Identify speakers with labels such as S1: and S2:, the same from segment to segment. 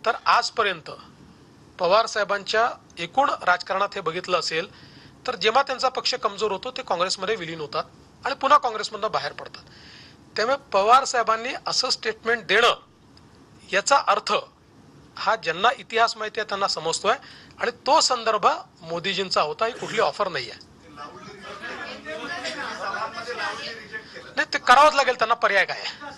S1: तर आजपर्यंत पवार साहेबांच्या एकूण राजकारणात हे बघितलं असेल तर जेव्हा त्यांचा पक्ष कमजोर होतो ते काँग्रेसमध्ये विलीन होतात आणि पुन्हा काँग्रेसमधून बाहेर पडतात. त्यामुळे पवार साहेबांनी असं स्टेटमेंट देणं याचा अर्थ हा ज्यांना इतिहास माहिती आहे त्यांना समजतोय आणि तो संदर्भ मोदीजींचा होता, ही कुठली ऑफर नाही आहे. नाही, ते करावंच लागेल, त्यांना पर्याय काय आहे.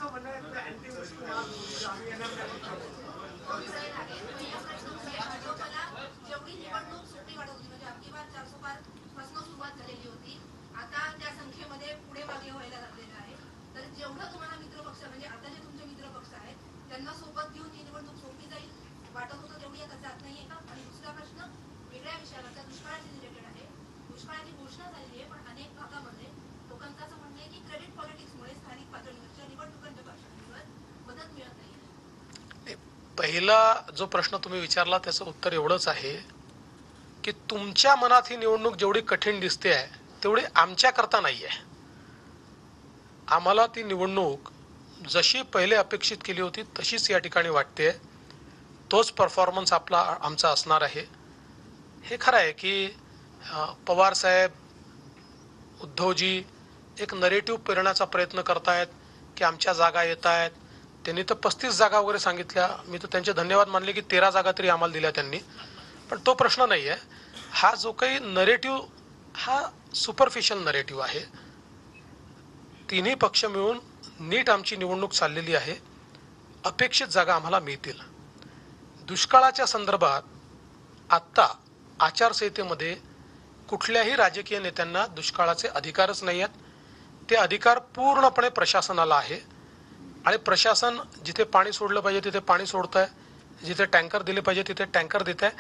S1: पहिला जो प्रश्न तुम्ही विचारला त्याचं उत्तर एवढंच आहे की तुमच्या मनात ही निवडणूक जेवढी कठीण दिसते आहे तेवढी आमच्या करता नाही आहे. आम्हाला ती निवडणूक जशी पहिले अपेक्षित केली होती तशीच या ठिकाणी वाटते. तोच परफॉर्मन्स आमचा असणार आहे. हे खरं आहे की पवार साहेब, उद्धवजी एक नरेटिव्ह पेरण्याचा प्रयत्न करतायत की आमच्या जागा येत आहेत. त्यांनी तर 35 जागा वगैरे सांगितल्या. मी तर त्यांचे धन्यवाद मानले की 13 जागा तरी आम्हाला दिल्या त्यांनी. पण तो प्रश्न नाही आहे. हा जो काही नरेटिव्ह हा सुपरफिशियल नरेटिव्ह आहे. तिन्ही पक्ष मिळून नीट आमची निवडणूक चाललेली आहे. अपेक्षित जागा आम्हाला मिळतील. दुष्काळाच्या संदर्भात आत्ता आचारसंहितेमध्ये कुठल्याही राजकीय नेत्यांना दुष्काळाचे अधिकारच नाही आहेत. ते अधिकार पूर्णपणे प्रशासनाला आहे आणि प्रशासन जिथे पाणी सोडलं पाहिजे तिथे पाणी सोडत आहे, जिथे टँकर दिले पाहिजे तिथे टँकर देत आहे.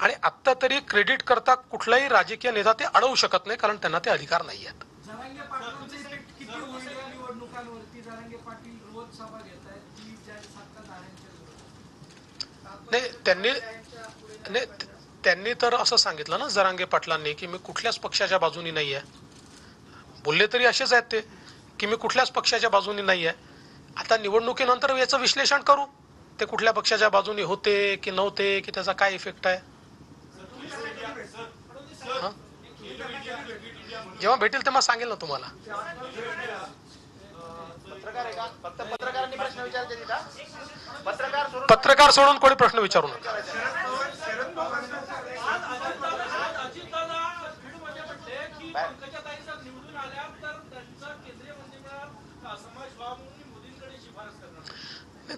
S1: आणि आत्ता तरी क्रेडिट करता कुठलाही राजकीय नेता ते अडवू शकत नाही कारण त्यांना ते अधिकार नाही आहेत. नाही, त्यांनी तर असं सांगितलं ना जरांगे पाटलांनी की मी कुठल्याच पक्षाच्या बाजूनी नाही आहे. बोलले तरी असेच आहेत ते की मी कुठल्याच पक्षाच्या बाजूनी नाही आहे. आता निवडणुकीनंतर याचं विश्लेषण करू ते कुठल्या पक्षाच्या बाजूनी होते की नव्हते की त्याचा काय इफेक्ट आहे. जेव्हा भेटेल तेव्हा सांगेल ना तुम्हाला. पत्रकार सोडून कोणी प्रश्न विचारू नका.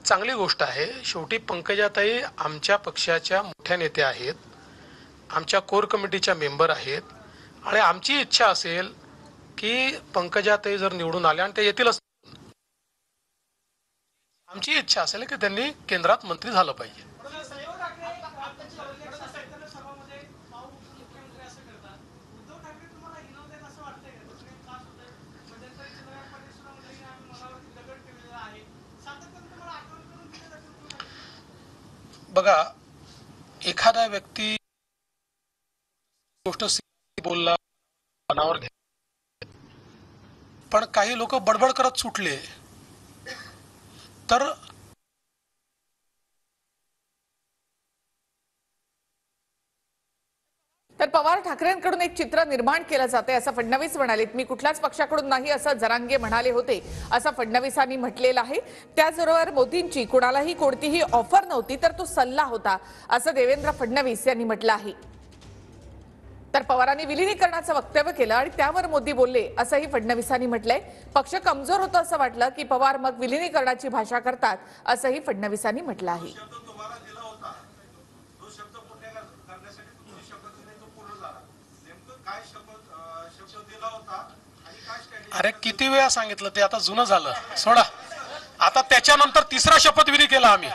S1: चांगली गोष्ट आहे. शेवटी पंकजाताई आमच्या पक्षाच्या मोठ्या नेत्या आहेत, आमच्या कोर कमिटीच्या मेंबर आहेत आणि आमची इच्छा असेल की पंकजाताई जर निवडून आल्या आणि ते येतीलच, आमची इच्छा असेल की त्यांनी केंद्रात मंत्री झालं पाहिजे. बघा, एखादा व्यक्ती गोष्ट बोलला मनावर घ्या, पण काही लोक बडबड करत सुटले तर
S2: पवार ठाकरेंकडून एक चित्र निर्माण केलं जाते असं फडणवीस म्हणालेत. मी कुठल्याच पक्षाकडून नाही असं जरांगे म्हणाले होते असं फडणवीसांनी म्हटलेलं आहे. त्याचबरोबर मोदींची कुणालाही कोणतीही ऑफर नव्हती तर तो सल्ला होता असं देवेंद्र फडणवीस यांनी म्हटलं आहे. तर पवारांनी विलीनीकरणाचं वक्तव्य केलं आणि त्यावर मोदी बोलले असंही फडणवीसांनी म्हटलंय. पक्ष कमजोर होतं असं वाटलं की पवार मग विलीनीकरणाची भाषा करतात असंही फडणवीसांनी म्हटलं आहे.
S1: अरे किती वेळा सांगितलं, ते आता जुनं झालं, सोडा. आता त्याच्यानंतर तिसरा शपथविधी केला आम्ही.